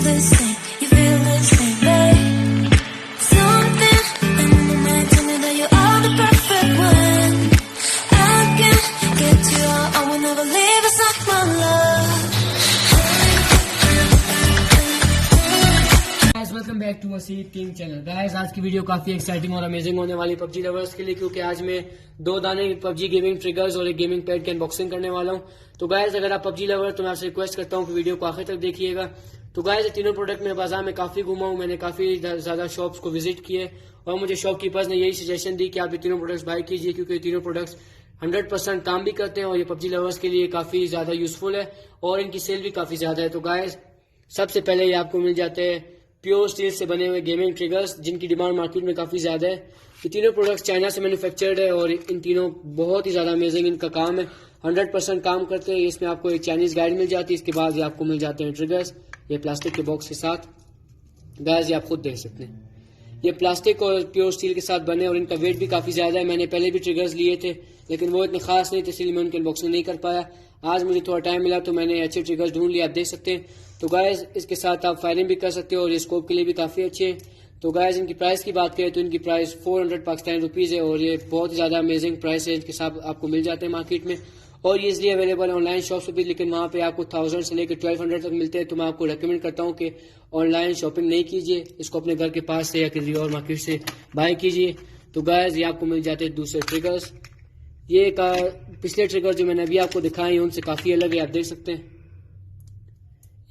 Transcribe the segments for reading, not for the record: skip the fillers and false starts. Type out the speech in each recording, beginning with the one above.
the same, you feel the same, babe. Something in my mind tell me that you are the perfect one. I can't get you out, I will never leave, it's not my love. Guys welcome back to Wasid king channel. Guys आज की video काफी exciting और amazing होने वाली PUBG lovers के लिए, क्योंकि आज मैं 2 दाने पबजी गेमिंग ट्रिगर्स और एक गेमिंग पैड की अनबॉक्सिंग करने वाला हूं। तो गाइस अगर आप पबजी लवर तो मैं आपसे रिक्वेस्ट करता हूं कि वीडियो को आखिर तक देखिएगा। तो गाइस ये तीनों प्रोडक्ट मैं बाजार में काफी घूमा हूं, मैंने काफी ज्यादा शॉप्स को विजिट किए और मुझे शॉपकीपर्स ने यही सजेशन दी कि आप ये तीनों प्रोडक्ट्स बाय कीजिए, क्योंकि ये तीनों प्रोडक्ट्स 100% काम भी करते हैं और ये पबजी लवर्स के लिए काफी ज्यादा यूजफुल है और इनकी सेल भी काफी ज्यादा है। तो गाइस सबसे पहले ये आपको मिल जाते हैं प्योर स्टील से बने हुए गेमिंग ट्रिगर्स, जिनकी डिमांड मार्केट में काफी ज्यादा है। ये तीनों प्रोडक्ट्स चाइना से मैन्युफैक्चर्ड है और इन तीनों बहुत ही ज्यादा अमेजिंग इनका काम है, 100% काम करते हैं। इसमें आपको एक चाइनीज गाइड मिल जाती है, इसके बाद ये आपको मिल जाते हैं ट्रिगर्स ये प्लास्टिक के बॉक्स के साथ। गाइस ये आप खुद देख सकते हैं, ये प्लास्टिक और प्योर स्टील के साथ बने और इनका वेट भी काफी ज्यादा है। मैंने पहले भी ट्रिगर्स लिए थे लेकिन वो इतने खास नहीं थे, इसलिए मैं उनकी अनबॉक्सिंग नहीं कर पाया। आज मुझे थोड़ा टाइम मिला तो मैंने अच्छे ट्रिगर्स ढूंढ लिए, आप देख सकते हैं। तो गाइस इसके साथ आप फायरिंग भी कर सकते हो और ये स्कोप के लिए भी काफी अच्छे हैं। तो गाइस इनकी प्राइस की बात करें तो इनकी प्राइस 400 पाकिस्तानी रुपीज है और ये बहुत ही ज्यादा अमेजिंग प्राइस है। इनके साथ आपको मिल जाते हैं मार्केट में और ये इसलिए अवेलेबल है ऑनलाइन शॉप से भी, लेकिन वहाँ पे आपको 1000 से लेकर 1200 तक मिलते हैं। तो मैं आपको रेकमेंड करता हूँ कि ऑनलाइन शॉपिंग नहीं कीजिए, इसको अपने घर के पास से या किसी और मार्केट से बाय कीजिए। तो गाइस ये आपको मिल जाते हैं दूसरे ट्रिगर्स। ये पिछले ट्रिगर जो मैंने अभी आपको दिखाए हैं उनसे काफी अलग है, आप देख सकते हैं।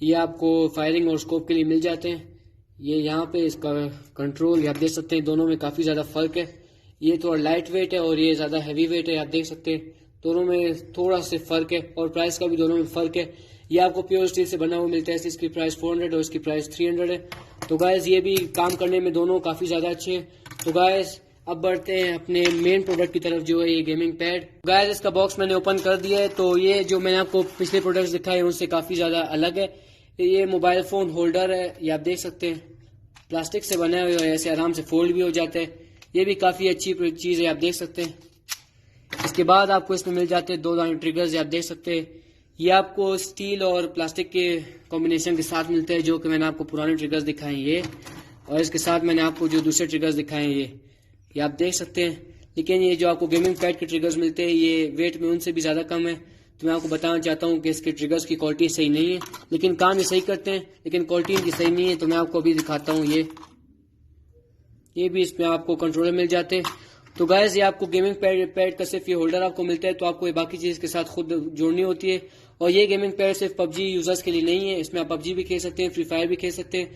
ये आपको फायरिंग और स्कोप के लिए मिल जाते हैं। ये यहाँ पे इसका कंट्रोल आप देख सकते हैं, दोनों में काफी ज्यादा फर्क है। ये थोड़ा लाइट वेट है और ये ज्यादा हैवी वेट है, आप देख सकते हैं। दोनों में थोड़ा सा फर्क है और प्राइस का भी दोनों में फर्क है। ये आपको प्योर स्टील से बना हुआ मिलता है, इसकी प्राइस 400 और इसकी प्राइस 300 है। तो गाइस ये भी काम करने में दोनों काफी ज्यादा अच्छे हैं। तो गाइस अब बढ़ते हैं अपने मेन प्रोडक्ट की तरफ, जो है ये गेमिंग पैड। गाइस इसका बॉक्स मैंने ओपन कर दिया है। तो ये जो मैंने आपको पिछले प्रोडक्ट्स दिखाए उनसे काफी ज्यादा अलग है। ये मोबाइल फोन होल्डर है, ये आप देख सकते हैं, प्लास्टिक से बना हुआ है, ऐसे आराम से फोल्ड भी हो जाता है। ये भी काफी अच्छी चीज है, आप देख सकते हैं। इसके बाद आपको इसमें मिल जाते हैं 2 दाने ट्रिगर्स, आप देख सकते हैं। ये आपको स्टील और प्लास्टिक के कॉम्बिनेशन के साथ मिलते हैं, जो कि मैंने आपको पुराने ट्रिगर्स दिखाए ये, और इसके साथ मैंने आपको जो दूसरे ट्रिगर्स दिखाए ये आप देख सकते हैं। लेकिन ये जो आपको गेमिंग पैड के ट्रिगर्स मिलते हैं ये वेट में उनसे भी ज्यादा कम है। तो मैं आपको बताना चाहता हूँ कि इसके ट्रिगर्स की क्वालिटी सही नहीं है, लेकिन काम ये सही करते हैं, लेकिन क्वालिटी इनकी सही नहीं है। तो मैं आपको अभी दिखाता हूँ ये भी इसमें आपको कंट्रोलर मिल जाते हैं। तो गाइस ये आपको गेमिंग पैड का सिर्फ ये होल्डर आपको मिलता है, तो आपको ये बाकी चीज के साथ खुद जोड़नी होती है। और ये गेमिंग पैड सिर्फ पबजी यूजर्स के लिए नहीं है, इसमें आप पबजी भी खेल सकते हैं, फ्री फायर भी खेल सकते हैं।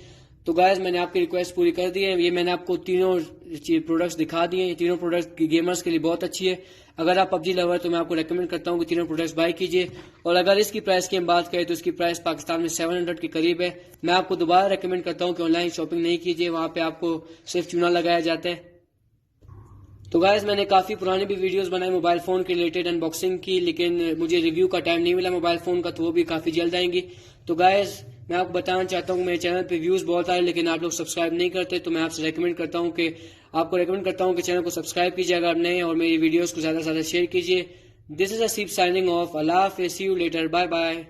तो गाइस मैंने आपकी रिक्वेस्ट पूरी कर दी है। ये मैंने आपको तीनों प्रोडक्ट्स दिखा दिए हैं, तीनों प्रोडक्ट गेमर्स के लिए बहुत अच्छी है। अगर आप पबजी लवर तो मैं आपको रेकमेंड करता हूँ कि तीनों प्रोडक्ट्स बाय कीजिए। और अगर इसकी प्राइस की हम बात करें तो इसकी प्राइस पाकिस्तान में 700 के करीब है। मैं आपको दोबारा रेकमेंड करता हूँ कि ऑनलाइन शॉपिंग नहीं कीजिए, वहाँ पे आपको सिर्फ चूना लगाया जाता है। तो गाइस मैंने काफी पुराने भी वीडियोस बनाए मोबाइल फोन के रिलेटेड अनबॉक्सिंग की, लेकिन मुझे रिव्यू का टाइम नहीं मिला मोबाइल फोन का, तो वो भी काफी जल्द आएंगी। तो गाइस मैं आपको बताना चाहता हूँ मेरे चैनल पे व्यूज बहुत आए लेकिन आप लोग सब्सक्राइब नहीं करते, तो मैं आपसे रेकमेंड करता हूँ कि चैनल को सब्सक्राइब कीजिए अगर आप नए, और मेरी वीडियोस को ज्यादा से ज्यादा शेयर कीजिए। This is Aseeb signing off. Allah हाफिज़, see you later, bye bye.